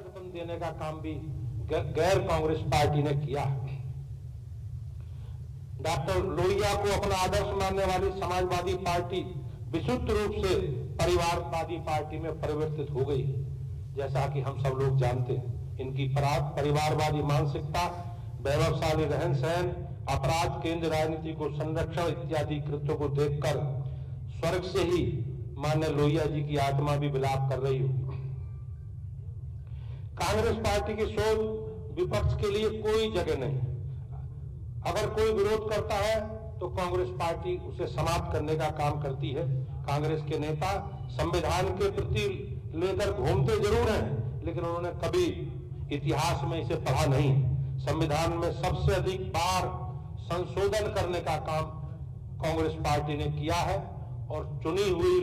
तिरपन देने का काम भी गैर कांग्रेस पार्टी ने किया। डॉक्टर लोहिया को अपना आदर्श मानने वाली समाजवादी पार्टी विशुद्ध रूप से परिवारवादी पार्टी में परिवर्तित हो गई। जैसा कि हम सब लोग जानते हैं, इनकी परिवारवादी मानसिकता, वैभवशाली रहन सहन, अपराध केंद्र राजनीति को संरक्षण इत्यादि कृत्यों को देखकर स्वर्ग से ही माननीय लोहिया जी की आत्मा भी विलाप कर रही हो। कांग्रेस पार्टी की सोच विपक्ष के लिए कोई जगह नहीं। अगर कोई विरोध करता है तो कांग्रेस पार्टी उसे समाप्त करने का काम करती है। कांग्रेस के नेता संविधान के प्रति लेकर घूमते जरूर हैं, लेकिन उन्होंने कभी इतिहास में इसे पढ़ा नहीं। संविधान में सबसे अधिक बार संशोधन करने का काम कांग्रेस पार्टी ने किया है और चुनी हुई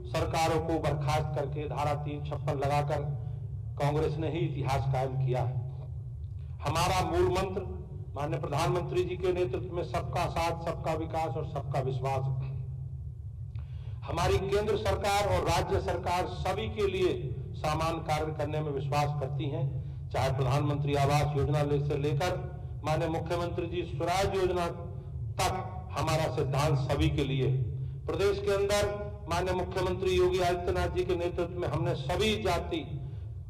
सरकारों को बर्खास्त करके धारा 356 लगाकर कांग्रेस ने ही इतिहास कायम किया है। हमारा मूल मंत्र माननीय प्रधानमंत्री जी के नेतृत्व में सबका साथ, सबका विकास और सबका विश्वास। हमारी केंद्र सरकार और राज्य सरकार सभी के लिए समान कार्य करने में विश्वास करती हैं। चाहे प्रधानमंत्री आवास योजना से लेकर माननीय मुख्यमंत्री जी स्वराज योजना तक हमारा सिद्धांत सभी के लिए। प्रदेश के अंदर माननीय मुख्यमंत्री योगी आदित्यनाथ जी के नेतृत्व में हमने सभी जाति,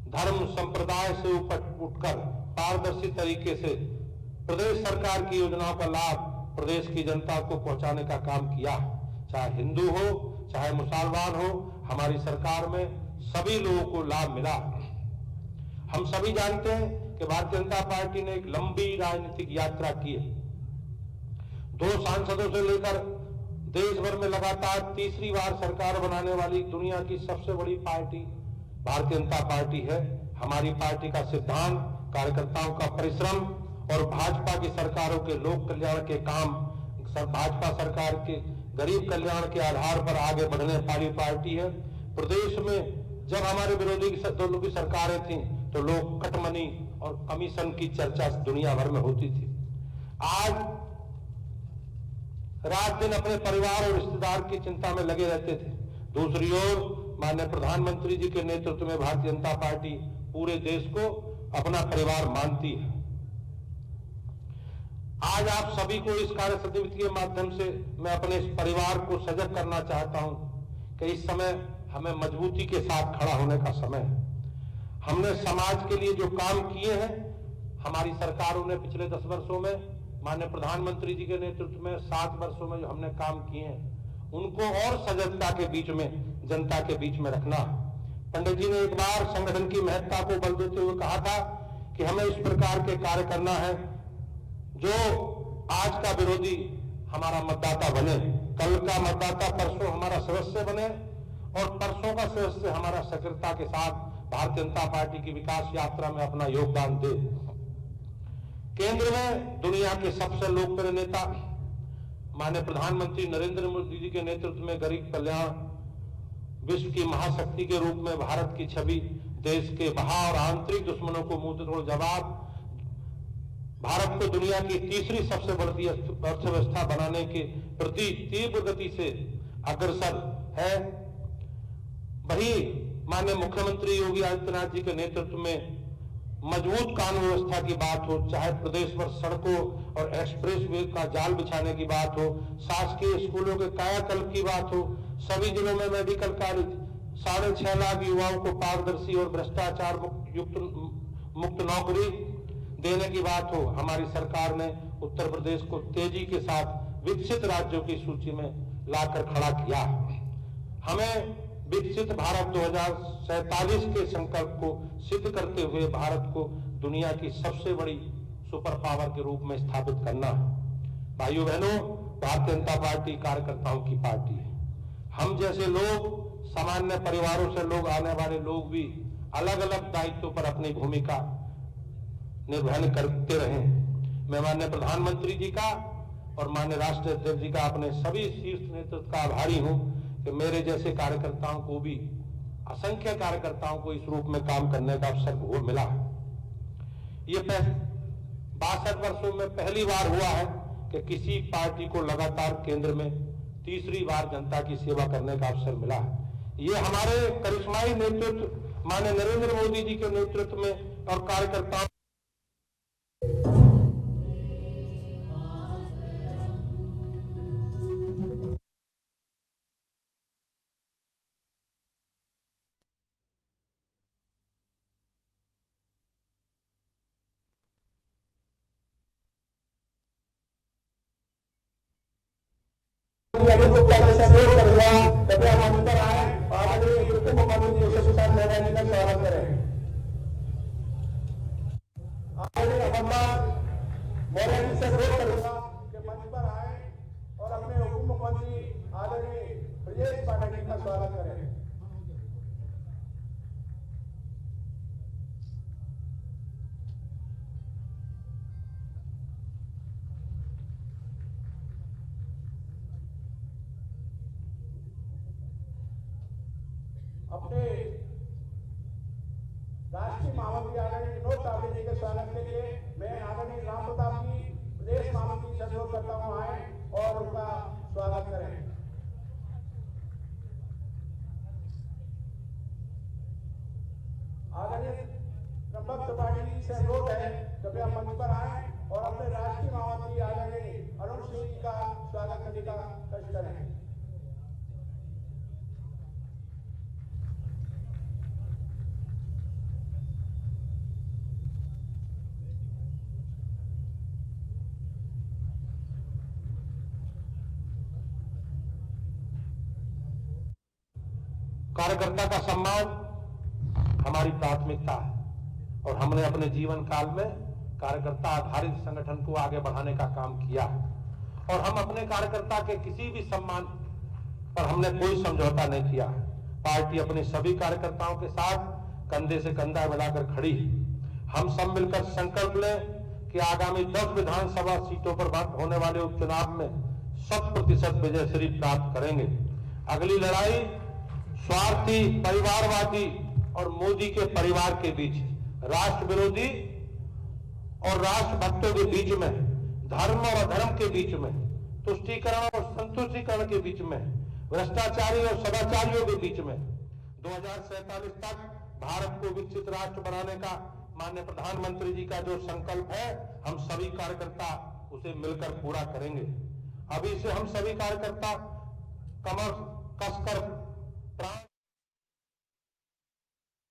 धर्म, संप्रदाय से उठकर पारदर्शी तरीके से प्रदेश सरकार की योजनाओं का लाभ प्रदेश की जनता को पहुंचाने का काम किया। चाहे हिंदू हो, चाहे मुसलमान हो, हमारी सरकार में सभी लोगों को लाभ मिला। हम सभी जानते हैं कि भारतीय जनता पार्टी ने एक लंबी राजनीतिक यात्रा की है। 2 सांसदों से लेकर देश भर में लगातार तीसरी बार सरकार बनाने वाली दुनिया की सबसे बड़ी पार्टी भारतीय जनता पार्टी है। हमारी पार्टी का सिद्धांत, कार्यकर्ताओं का परिश्रम और भाजपा की सरकारों के लोक कल्याण के काम, भाजपा सरकार के गरीब कल्याण के आधार पर आगे बढ़ने वाली पार्टी है। प्रदेश में जब हमारे विरोधी दलों की सरकारें थीं तो लोग कटमनी और कमीशन की चर्चा दुनिया भर में होती थी। आज रात दिन अपने परिवार और रिश्तेदार की चिंता में लगे रहते थे। दूसरी ओर माननीय प्रधानमंत्री जी के नेतृत्व में भारतीय जनता पार्टी पूरे देश को अपना परिवार मानती है। आज आप सभी को इस कार्य समिति के माध्यम से मैं अपने इस परिवार को सजग करना चाहता हूं कि इस समय हमें मजबूती के साथ खड़ा होने का समय है। हमने समाज के लिए जो काम किए हैं, हमारी सरकारों ने पिछले 10 वर्षों में माननीय प्रधानमंत्री जी के नेतृत्व में 7 वर्षों में जो हमने काम किए हैं, उनको और सजगता के बीच में, जनता के बीच में रखना। पंडित जी ने एक बार संगठन की महत्ता को बल देते हुए कहा था कि हमें इस प्रकार के कार्य करना है जो आज का विरोधी हमारा मतदाता बने, कल का मतदाता परसों हमारा सदस्य बने और परसों का सदस्य हमारा सक्रियता के साथ भारतीय जनता पार्टी की विकास यात्रा में अपना योगदान दे। केंद्र में दुनिया के सबसे लोकप्रिय नेता माननीय प्रधानमंत्री नरेंद्र मोदी जी के नेतृत्व में गरीब कल्याण विश्व की महाशक्ति के रूप में भारत की छवि, देश के बाहर और आंतरिक दुश्मनों को मुंह तोड़ जवाब, भारत को दुनिया की तीसरी सबसे बड़ी अर्थव्यवस्था बनाने के प्रति तीव्र गति से अग्रसर है। वही माननीय मुख्यमंत्री योगी आदित्यनाथ जी के नेतृत्व में मजबूत कानून व्यवस्था की बात हो, चाहे प्रदेश भर सड़कों और एक्सप्रेस वे का जाल बिछाने की बात हो, शासकीय स्कूलों के कायाकल्प की बात हो, सभी जिलों में मेडिकल कॉलेज, 6.5 लाख युवाओं को पारदर्शी और भ्रष्टाचार मुक्त नौकरी देने की बात हो, हमारी सरकार ने उत्तर प्रदेश को तेजी के साथ विकसित राज्यों की सूची में लाकर खड़ा किया। हमें विकसित भारत 2047 के संकल्प को सिद्ध करते हुए भारत को दुनिया की सबसे बड़ी सुपर पावर के रूप में स्थापित करना है। भाइयों बहनों, भारतीय जनता पार्टी कार्यकर्ताओं की पार्टी है। हम जैसे लोग, सामान्य परिवारों से लोग आने वाले लोग भी अलग अलग दायित्वों पर अपनी भूमिका निर्वहन करते रहे। मैं माननीय प्रधानमंत्री जी का और माननीय राष्ट्रीय अध्यक्ष जी का, अपने सभी शीर्ष नेतृत्व का आभारी हूं कि मेरे जैसे कार्यकर्ताओं को भी, असंख्य कार्यकर्ताओं को इस रूप में काम करने का अवसर भोग मिला। ये 62 वर्षों में पहली बार हुआ है कि किसी पार्टी को लगातार केंद्र में तीसरी बार जनता की सेवा करने का अवसर मिला है। ये हमारे करिश्माई नेतृत्व माननीय नरेंद्र मोदी जी के नेतृत्व में और कार्यकर्ताओं कृपया मंच पर आए और आदरणीय उप मुख्यमंत्री यशस्वी साहब मेहरानी का स्वागत करें। आदरणीय अहमद मौर्य जी से अनुरोध करूंगा कि मंच पर आए और अपने उप मुख्यमंत्री आदरणीय ब्रजेश पाठक जी का स्वागत करें। अपने राष्ट्रीय महामंत्री आदरणीय विनोद तावड़े जी के स्वागत के लिए मैं आदरणीय राम प्रताप जी प्रदेश महामंत्री से अनुरोध करता हूं आए और उनका स्वागत करें। आदरणीय त्र्यंबक त्रिपाठी जी से अनुरोध है कृपया मंच पर आए और अपने राष्ट्रीय महामंत्री आदरणीय अरुण सिंह जी का स्वागत करने का कष्ट करें। कार्यकर्ता का सम्मान हमारी प्राथमिकता है और हमने अपने जीवन काल में कार्यकर्ता आधारित संगठन को आगे बढ़ाने का काम किया है और हम अपने कार्यकर्ता के किसी भी सम्मान पर हमने कोई समझौता नहीं किया है। पार्टी अपने सभी कार्यकर्ताओं के साथ कंधे से कंधा मिलाकर खड़ी है। हम सब मिलकर संकल्प लें कि आगामी 10 विधानसभा सीटों पर होने वाले उपचुनाव में 100% विजय श्री प्राप्त करेंगे। अगली लड़ाई स्वार्थी, परिवारवादी और मोदी के परिवार के बीच, राष्ट्र विरोधी और राष्ट्र भक्तों के बीच में, धर्म और अधर्म के बीच में, तुष्टीकरण और संतुष्टीकरण के बीच में, भ्रष्टाचारी और सदाचारियों के बीच में 2047 तक भारत को विकसित राष्ट्र बनाने का माननीय प्रधानमंत्री जी का जो संकल्प है, हम सभी कार्यकर्ता उसे मिलकर पूरा करेंगे। अभी से हम सभी कार्यकर्ता कमर कसकर प्राण